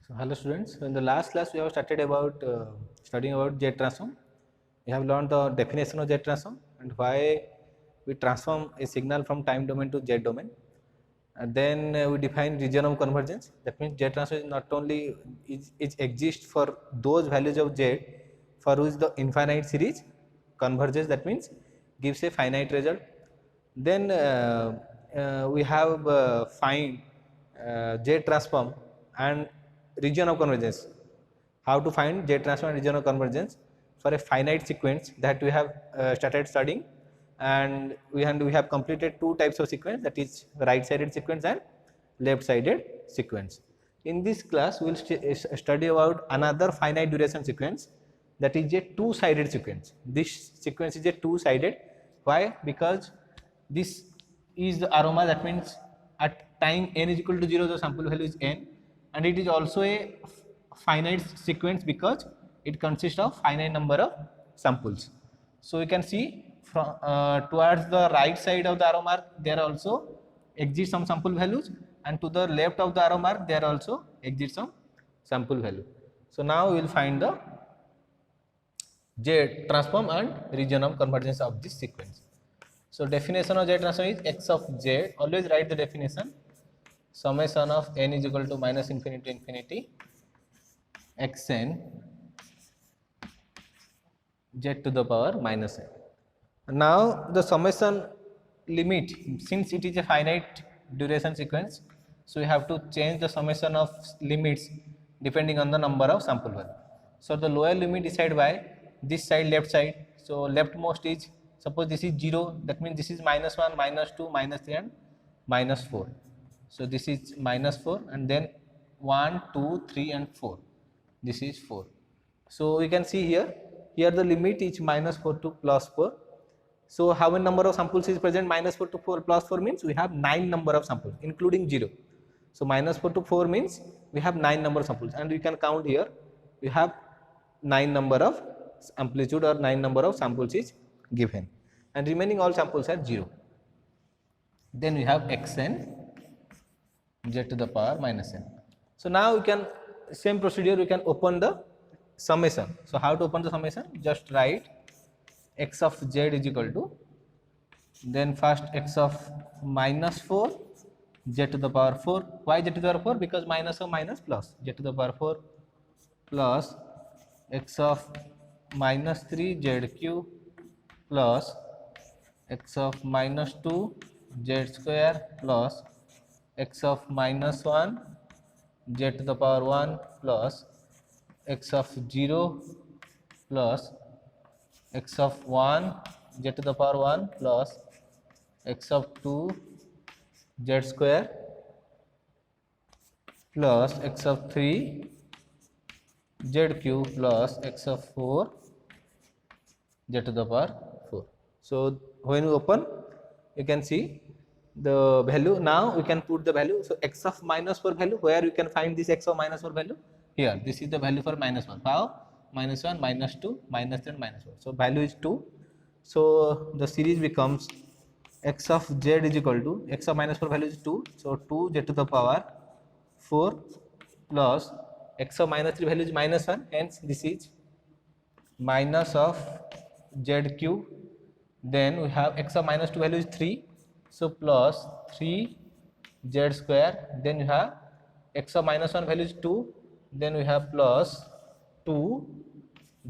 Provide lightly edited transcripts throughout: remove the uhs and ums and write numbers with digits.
So, hello students. So in the last class we have started about studying about Z transform. We have learned the definition of Z transform and why we transform a signal from time domain to Z domain. And then we define region of convergence. That means Z transform is not only is exists for those values of Z for which the infinite series converges. That means gives a finite result. Then we have find Z transform and region of convergence. How to find Z transform and region of convergence for a finite sequence that we have started studying, and we have completed two types of sequence, that is right sided sequence and left sided sequence. In this class we will study about another finite duration sequence, that is a two sided sequence. This sequence is a two sided. Why? Because this is the aroma, that means at time n is equal to 0 the sample value is n, and it is also a finite sequence because it consists of finite number of samples. So we can see from towards the right side of the arrow mark there also exist some sample values, and to the left of the arrow mark there also exist some sample value. So now we will find the Z transform and region of convergence of this sequence. So definition of Z transform is x of Z. Always write the definition. Summation of n is equal to minus infinity to infinity xn z to the power minus n. Now the summation limit, since it is a finite duration sequence, so we have to change the summation of limits depending on the number of sample value. So the lower limit decided by this side, left side. So leftmost is, suppose this is 0, that means this is minus 1, minus 2, minus 3 and minus 4. So this is minus 4, and then 1, 2, 3 and 4. This is 4. So we can see here the limit is minus 4 to plus 4. So how many number of samples is present? Minus 4 to 4 plus 4 means we have 9 number of samples including 0. So minus 4 to 4 means we have 9 number of samples, and we can count here we have 9 number of amplitude or 9 number of samples is given, and remaining all samples are 0. Then we have xn z to the power minus n. So now we can, same procedure, we can open the summation. So how to open the summation? Just write x of z is equal to, then first x of minus 4 z to the power 4. Why z to the power 4? Because minus of minus plus, z to the power 4 plus x of minus 3 z cube plus x of minus 2 z square plus x of minus 1 z to the power 1 plus x of 0 plus x of 1 z to the power 1 plus x of 2 z square plus x of 3 z cube plus x of 4 z to the power 4. So when we open, you can see the value. Now we can put the value. So x of minus 4 value, where we can find this x of minus 4 value? Here, this is the value for minus 1. How? Minus 1, minus 2, minus 3, minus 4. So value is 2. So the series becomes x of z is equal to, x of minus 4 value is 2. So 2 z to the power 4 plus x of minus 3 value is minus 1. Hence this is minus of z cube. Then we have x of minus 2 value is 3. So plus 3 z square. Then you have x of minus 1 value is 2. Then we have plus 2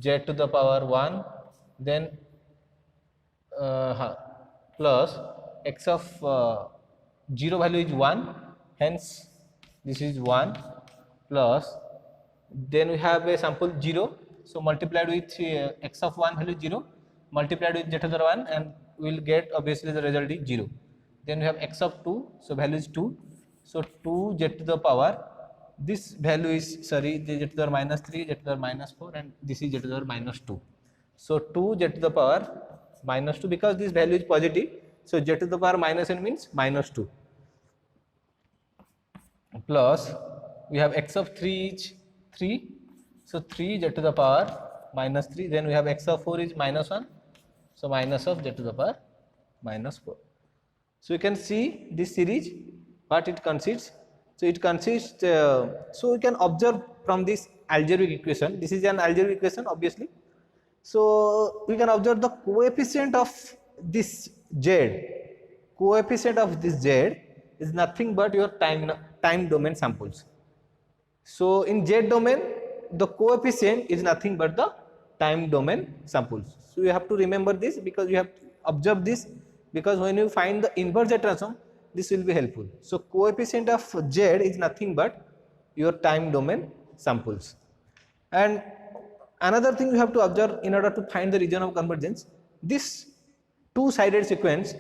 z to the power 1. Then plus x of 0 value is 1. Hence this is 1 plus. Then we have a sample 0. So multiplied with x of 1 value 0 multiplied with z to the 1, and we will get obviously the result is 0. Then we have x of 2, so value is 2. So 2 z to the power, this value is, sorry, z to the power minus 3, z to the power minus 4, and this is z to the power minus 2. So 2 z to the power minus 2, because this value is positive, so z to the power minus n means minus 2 plus we have x of 3 is 3. So 3 z to the power minus 3. Then we have x of 4 is minus 1. So minus of z to the power minus 4. So you can see this series what it consists. So it consists, so we can observe from this algebraic equation, this is an algebraic equation obviously. So we can observe the coefficient of this z, coefficient of this z is nothing but your time domain samples. So in z domain the coefficient is nothing but the time domain samples. So you have to remember this because you have to observe this, because when you find the inverse Z transform this will be helpful. So coefficient of z is nothing but your time domain samples. And another thing you have to observe in order to find the region of convergence, this two-sided sequence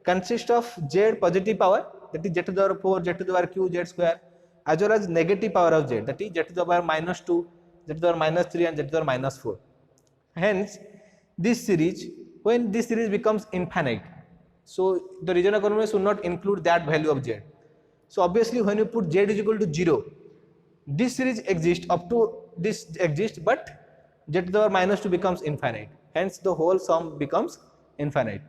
consists of z positive power, that is z to the power 4, z to the power q, z square, as well as negative power of z, that is z to the power minus 2, z to the power minus 3 and z to the power minus 4. Hence this series, when this series becomes infinite, so the region of convergence should not include that value of z. So obviously when you put z is equal to 0, this series exists up to this exists, but z to the power minus 2 becomes infinite, hence the whole sum becomes infinite.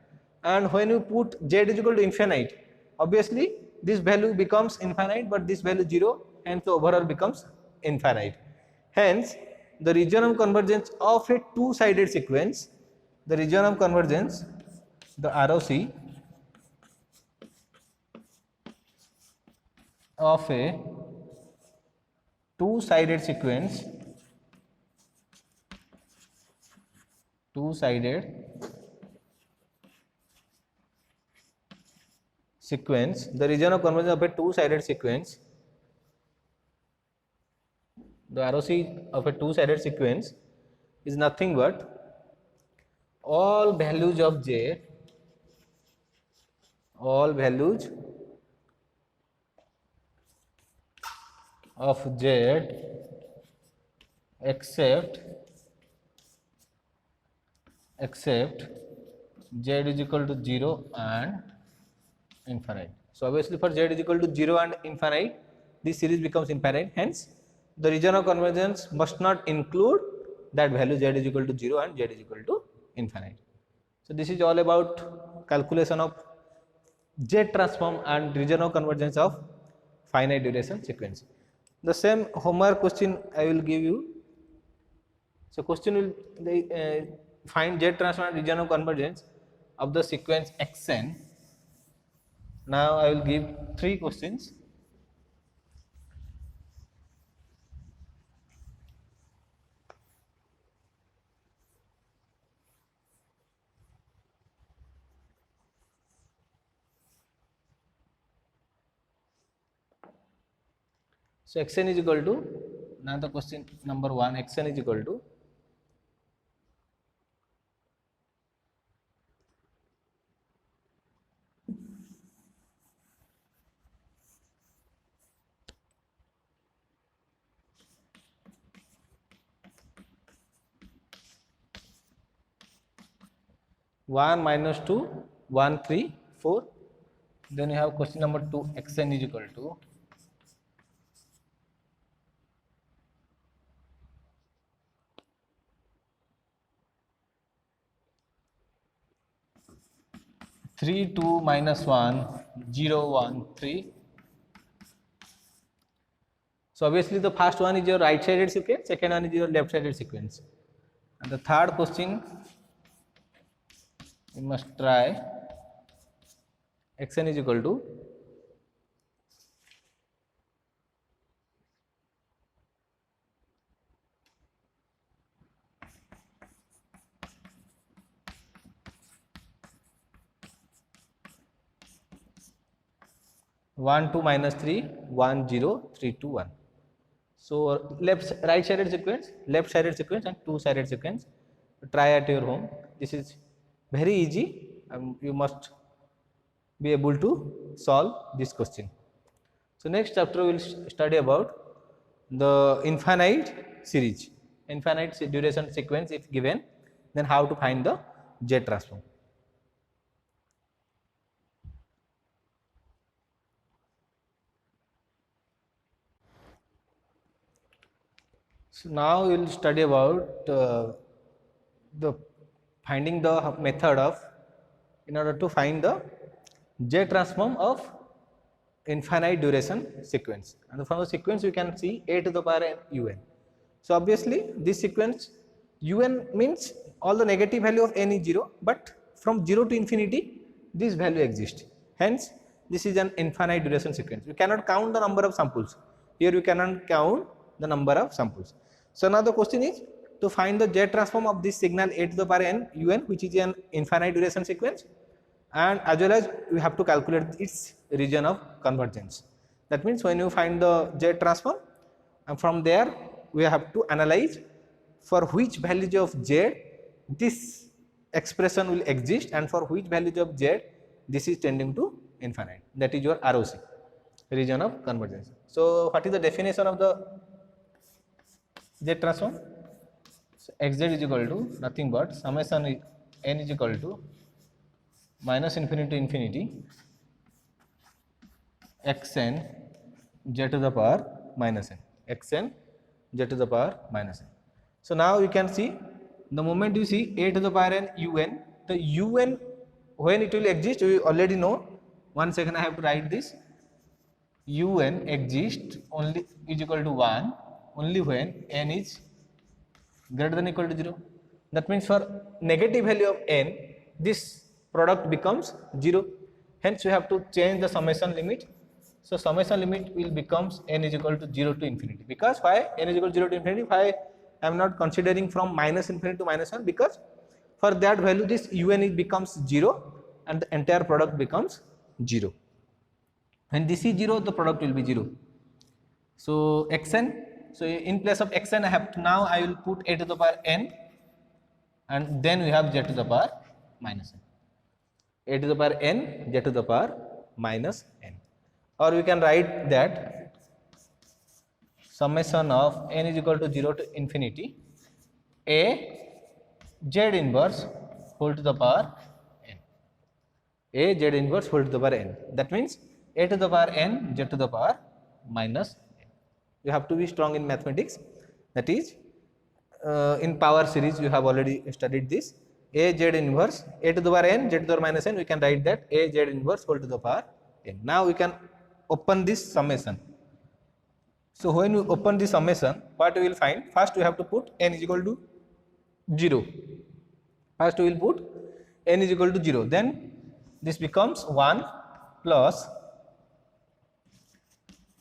And when you put z is equal to infinite, obviously this value becomes infinite, but this value 0, hence the overall becomes infinite. Hence the region of convergence of a two-sided sequence, the region of convergence, the ROC of a two-sided sequence, the region of convergence of a two-sided sequence, the ROC of a two-sided sequence is nothing but all values of z, all values of z except z is equal to 0 and infinite. So obviously for z is equal to 0 and infinite, this series becomes infinite, hence the region of convergence must not include that value z is equal to 0 and z is equal to infinite. So this is all about calculation of Z transform and region of convergence of finite duration sequence. The same homework question I will give you. So question will find Z transform and region of convergence of the sequence xn. Now I will give 3 questions. So xn is equal to, now the question number 1, xn is equal to one minus 2, 1, 3, 4. Then you have question number 2, xn is equal to three, 2, minus 1, 0, 1, 3. So obviously the first one is your right sided sequence, second one is your left sided sequence. And the third question we must try, xn is equal to one, 2, minus 3, 1, 0, 3, 2, 1. So right sided sequence, left sided sequence and two sided sequence. Try at your home. This is very easy. You must be able to solve this question. So next chapter we will study about the infinite series, infinite duration sequence if given, then how to find the Z transform. So now we will study about the finding the method of, in order to find the Z transform of infinite duration sequence, and from the sequence you can see a to the power n un. So obviously this sequence un means all the negative value of n is 0, but from 0 to infinity this value exists. Hence this is an infinite duration sequence. You cannot count the number of samples. Here you cannot count the number of samples. So now the question is to find the Z transform of this signal a to the power n un, which is an infinite duration sequence, and as well as we have to calculate its region of convergence. That means when you find the Z transform, and from there we have to analyze for which values of Z this expression will exist and for which values of Z this is tending to infinite. That is your ROC, region of convergence. So what is the definition of the Z transform? So xz is equal to nothing but summation n is equal to minus infinity to infinity xn z to the power minus n, xn z to the power minus n. So now you can see the moment you see a to the power n un, the un when it will exist we already know. One second, I have to write this. Un exists only is equal to 1 only when n is greater than or equal to 0. That means for negative value of n this product becomes 0. Hence we have to change the summation limit. So summation limit will becomes n is equal to 0 to infinity. Because why n is equal to 0 to infinity? Why I am not considering from minus infinity to minus 1? Because for that value this un becomes 0 and the entire product becomes 0. When this is 0, the product will be 0. So xn, so in place of xn I have to, now I will put a to the power n, and then we have z to the power minus n. A to the power n, z to the power minus n. Or we can write that summation of n is equal to 0 to infinity a z inverse whole to the power n. A z inverse whole to the power n. That means a to the power n z to the power minus n. You have to be strong in mathematics. That is in power series you have already studied this. A z inverse a to the power n z to the power minus n, we can write that a z inverse whole to the power n. Now we can open this summation. So when we open the summation, what we will find? First we have to put n is equal to 0. First we will put n is equal to 0. Then this becomes 1 plus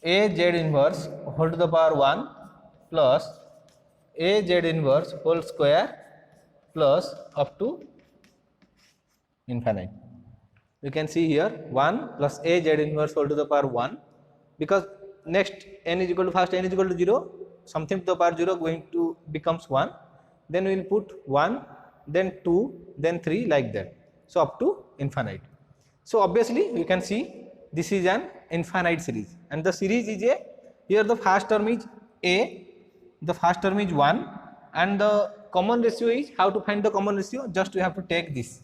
a z inverse whole to the power 1 plus a z inverse whole square plus up to infinite. You can see here 1 plus a z inverse whole to the power 1, because next n is equal to, first n is equal to 0, something to the power 0 going to becomes 1, then we will put 1, then 2, then 3, like that. So up to infinite. So obviously you can see this is an infinite series, and the series is a, here the first term is a, the first term is 1, and the common ratio is, how to find the common ratio? Just we have to take this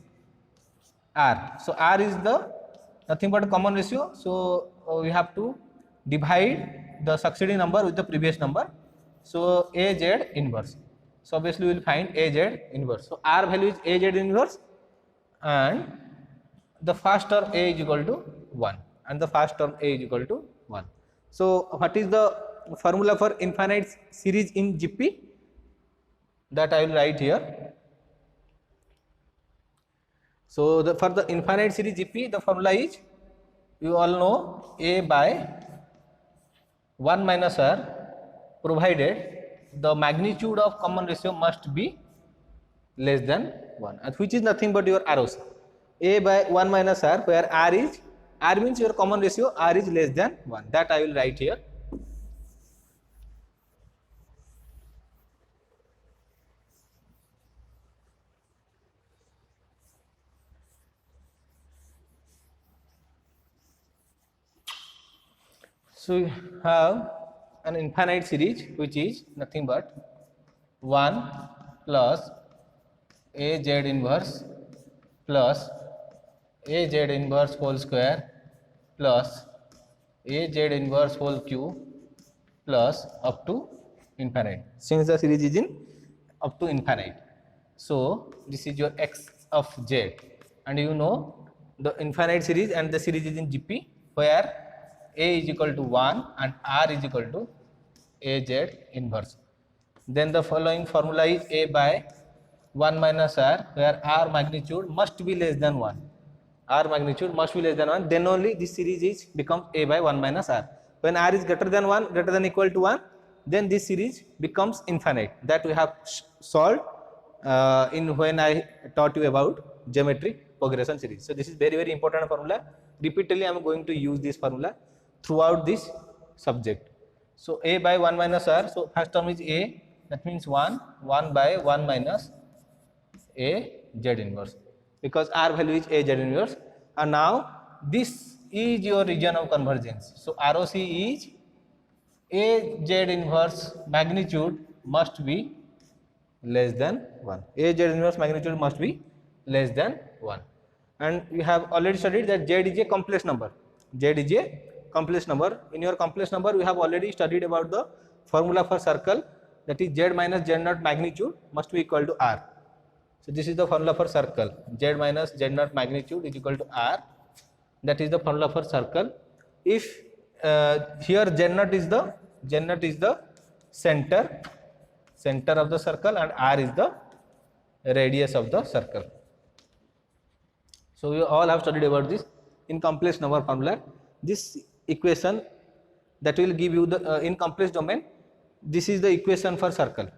r. So r is the nothing but a common ratio. So we have to divide the succeeding number with the previous number. So a z inverse. So obviously we will find a z inverse. So r value is a z inverse, and the first term a is equal to 1, and the first term a is equal to 1. So what is the formula for infinite series in GP? That I will write here. So for the infinite series GP, the formula is, you all know, a by 1 minus r, provided the magnitude of common ratio must be less than 1, and which is nothing but your ROC. A by 1 minus r, where r means your common ratio, r is less than 1. That I will write here. So we have an infinite series which is nothing but 1 plus a z inverse plus a z inverse whole square plus a z inverse whole cube plus up to infinite, since the series is in up to infinite. So this is your x of z, and you know the infinite series and the series is in GP, where A is equal to 1 and R is equal to AZ inverse. Then the following formula is A by 1 minus R, where R magnitude must be less than 1. R magnitude must be less than 1, then only this series is becomes A by 1 minus R. When R is greater than 1, greater than equal to 1, then this series becomes infinite. That we have solved in when I taught you about geometric progression series. So this is very important formula. Repeatedly I am going to use this formula throughout this subject. So A by 1 minus R, so first term is A, that means 1 by 1 minus A Z inverse, because R value is A Z inverse. And now this is your region of convergence. So ROC is A Z inverse magnitude must be less than 1. A Z inverse magnitude must be less than 1. And we have already studied that Z is a complex number. Z is a complex number. In your complex number, we have already studied about the formula for circle, that is Z minus Z naught magnitude must be equal to R. So this is the formula for circle. Z minus Z naught magnitude is equal to R. That is the formula for circle. If here Z naught is the center of the circle, and R is the radius of the circle. So we all have studied about this in complex number formula. This equation that will give you the in complex domain, this is the equation for circle.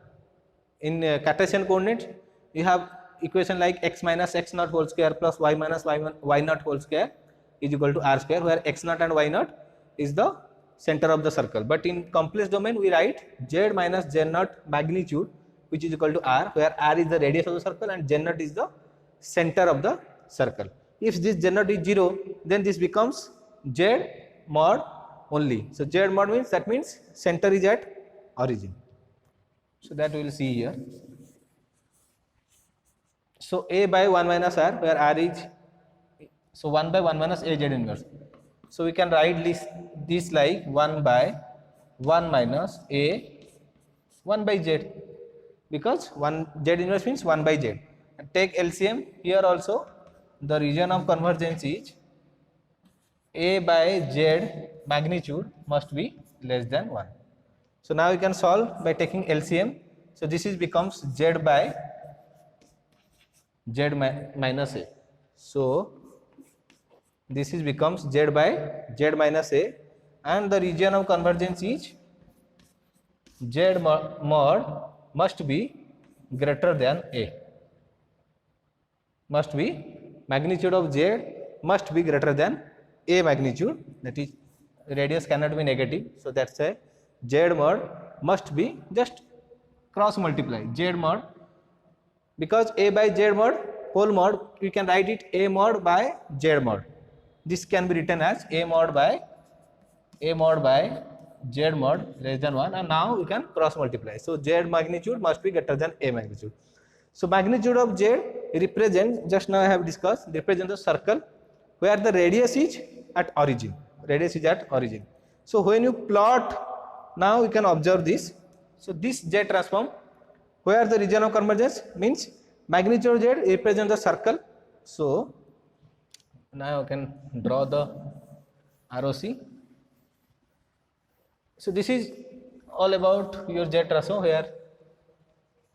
In Cartesian coordinates, you have equation like x minus x naught whole square plus y minus y naught whole square is equal to r square, where x naught and y naught is the center of the circle. But in complex domain, we write z minus z naught magnitude, which is equal to r, where r is the radius of the circle and z naught is the center of the circle. If this z naught is 0, then this becomes z mod only. So z mod means, that means center is at origin. So that we will see here. So A by 1 minus R, where R is, so 1 by 1 minus A Z inverse. So we can write this like 1 by 1 minus A 1 by Z, because 1 Z inverse means 1 by Z. And take LCM, here also the region of convergence is A by Z magnitude must be less than 1. So now we can solve by taking LCM. So this is becomes Z by Z minus A. So this is becomes Z by Z minus A, and the region of convergence is Z mod must be greater than A. Must be magnitude of Z must be greater than A magnitude, that is radius cannot be negative. So that's a Z mod must be just cross multiply Z mod, because A by Z mod whole mod, you can write it A mod by Z mod. This can be written as A mod by Z mod less than 1, and now you can cross multiply. So Z magnitude must be greater than A magnitude. So magnitude of Z represents, just now I have discussed, represents the circle where the radius is at origin. Radius is at origin. So when you plot, now you can observe this. So this Z transform, where the region of convergence means magnitude of Z represents the circle. So now I can draw the ROC. So this is all about your Z transform, where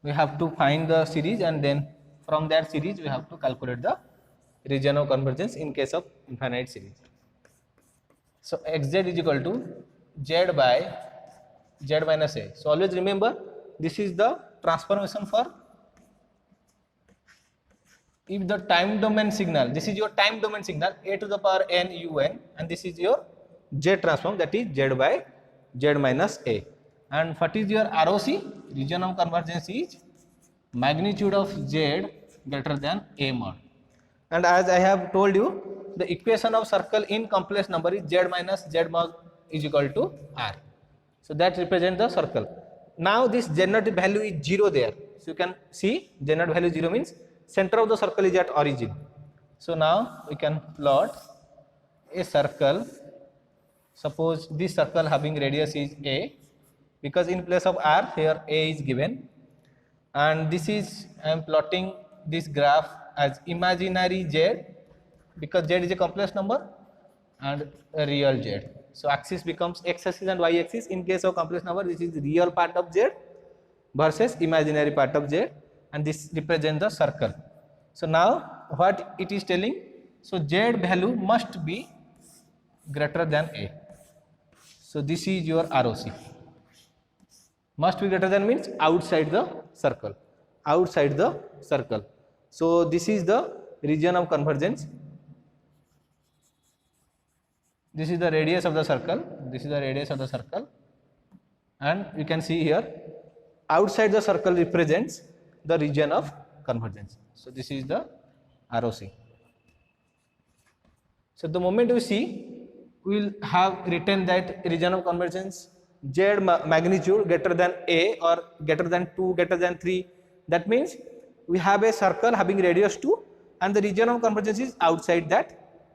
we have to find the series, and then from that series we have to calculate the region of convergence in case of infinite series. So xz is equal to Z by Z minus A. So always remember, this is the transformation for, if the time domain signal, this is your time domain signal A to the power n un, and this is your Z transform, that is Z by Z minus A. And what is your ROC? Region of convergence is magnitude of Z greater than A mod. And as I have told you, the equation of circle in complex number is Z minus Z mod is equal to R. So that represents the circle. Now this Z naught value is 0 there. So you can see Z naught value 0 means center of the circle is at origin. So now we can plot a circle. Suppose this circle having radius is A, because in place of R here A is given, and this is, I am plotting this graph as imaginary Z, because Z is a complex number, and a real Z. So axis becomes x-axis and y-axis. In case of complex number, this is the real part of z versus imaginary part of z, and this represents the circle. So now what it is telling? So z value must be greater than a. So this is your ROC. Must be greater than means outside the circle. Outside the circle. So this is the region of convergence. This is the radius of the circle. This is the radius of the circle, and you can see here outside the circle represents the region of convergence. So this is the ROC. So the moment we see, we will have written that region of convergence z magnitude greater than a or greater than 2, greater than 3. That means we have a circle having radius 2 and the region of convergence is outside that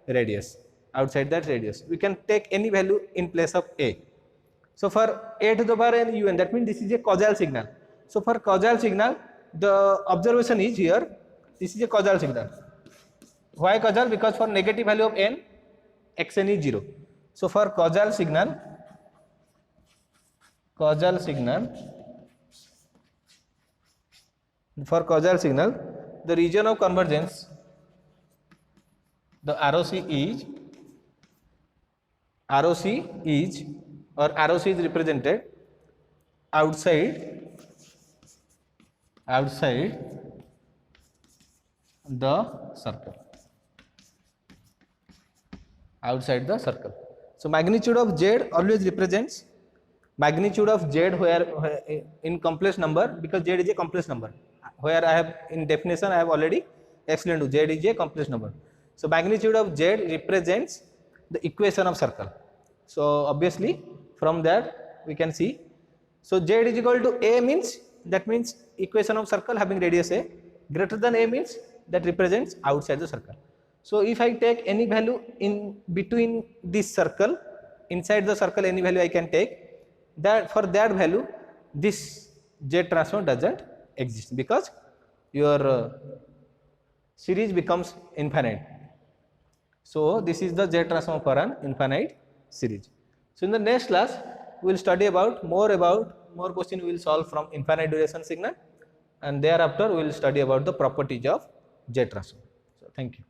radius. Outside that radius, we can take any value in place of a. So for a to the power n un, that means this is a causal signal. So for causal signal, the observation is here, this is a causal signal. Why causal? Because for negative value of n, xn is 0. So for causal signal, the region of convergence, the ROC is represented outside the circle. Outside the circle. So magnitude of z always represents magnitude of z where in complex number, because z is a complex number, where I have in definition I have already explained to z is a complex number. So magnitude of z represents the equation of circle. So obviously from that we can see, so z is equal to a means, that means equation of circle having radius a, greater than a means that represents outside the circle. So if I take any value in between this circle, inside the circle any value I can take, that for that value this z transform doesn't exist, because your series becomes infinite. So this is the z transform for an infinite series. So in the next class we will study about more question we will solve from infinite duration signal, and thereafter we will study about the properties of z transform. So thank you.